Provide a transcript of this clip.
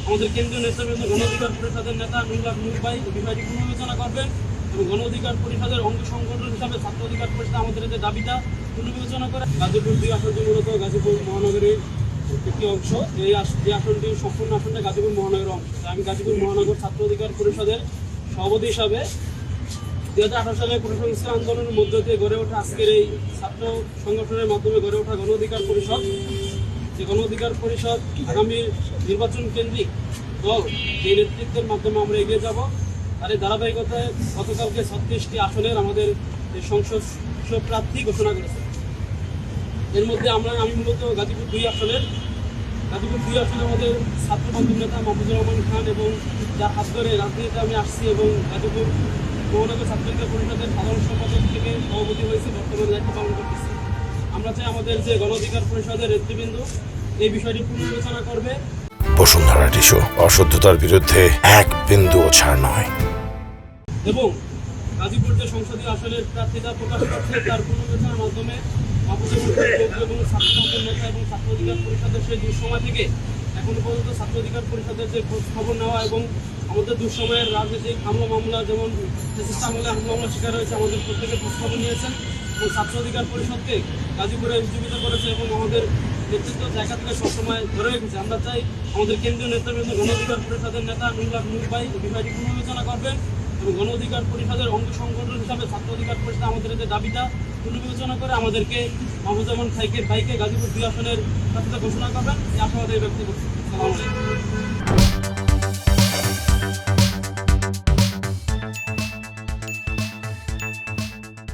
আমাদের কেন্দ্রীয় নেতৃবৃন্দ গণ অধিকার পরিষদের নেতা নূর ভাই বিষয়টি পুনর্বিবেচনা করবেন এবং গণ অধিকার পরিষদের অঙ্গ সংগঠন হিসাবে ছাত্র অধিকার পরিষদ আমাদের যে দাবিটা পুনর্বিবেচনা করে। গাজীপুর 2 আসনটি মূলত গাজীপুর মহানগরের একটি অংশ। এই আসনটি সম্পূর্ণ আসনটা গাজীপুর মহানগরের অংশ। আমি গাজীপুর মহানগর ছাত্র অধিকার পরিষদের সভাপতি হিসাবে 2018 সালে পুনঃসংস্কার আন্দোলনের মধ্য দিয়ে গড়ে ওঠা আজকের এই ছাত্র সংগঠনের মাধ্যমে গড়ে ওঠা গণ অধিকার পরিষদ, যে গণ অধিকার পরিষদ আগামী নির্বাচন কেন্দ্রিক দল, এই নেতৃত্বের মাধ্যমে আমরা এগিয়ে যাব। আর এই ধারাবাহিকতায় গতকালকে 36টি আসনের আমাদের সংসদ প্রার্থী ঘোষণা করেছে। এর মধ্যে আমি মূলত গাজীপুর 2 আসনে আমাদের ছাত্রবন্ধু নেতা মাহফুজুর রহমান খান এবং যার হাত ধরে রাজনীতিতে আমি আসছি এবং গাজীপুর মহানগর ছাত্র অধিকার পরিষদের সাধারণ সম্পাদক থেকে সভাপতি হয়েছে, বর্তমানে দায়িত্ব পালন করতেছি। আমরা চাই আমাদের যে গণ অধিকার পরিষদের নেতৃবৃন্দ এই বিষয়টি পুনর্বিবেচনা করবে। বসুন্ধরা টিস্যু, অশুদ্ধতার বিরুদ্ধে এক বিন্দুও ছাড় নয়। এবং গাজীপুর যে সংসদীয় আসনের প্রার্থীতা প্রকাশ করছে তার পুনর্বিবেচনার মাধ্যমে এবং ছাত্রবন্ধু নেতা এবং ছাত্র অধিকার পরিষদের সেই দুঃসময় থেকে এখনো পর্যন্ত ছাত্র অধিকার পরিষদের যে খবর নেওয়া এবং আমাদের দুঃসময়ের রাজনৈতিক হামলা মামলা, যেমন আমলে হামলা মামলা শিকার হয়েছে, আমাদের প্রত্যেকে খোঁজখবর নিয়েছেন এবং ছাত্র অধিকার পরিষদকে গাজীপুরে উজ্জীবিত করেছে এবং আমাদের নেতৃত্ব জায়গা থেকে সবসময় ধরে রেখেছে। আমরা চাই আমাদের কেন্দ্রীয় নেতৃবৃন্দ গণ অধিকার পরিষদের নেতা নূর ভাই বিষয়টি পুনর্বিবেচনা করবেন এবং গণ অধিকার পরিষদের অঙ্গ সংগঠন হিসাবে ছাত্র অধিকার পরিষদ আমাদের যে দাবিটা পুনর্বিবেচনা করে আমাদেরকে মাহফুজুর রহমান ভাইকে গাজীপুর 2 আসনের প্রার্থীতা ঘোষণা করবেন। এই আশাবাদী ব্যক্তি করছি। আসসালামু আলাইকুম।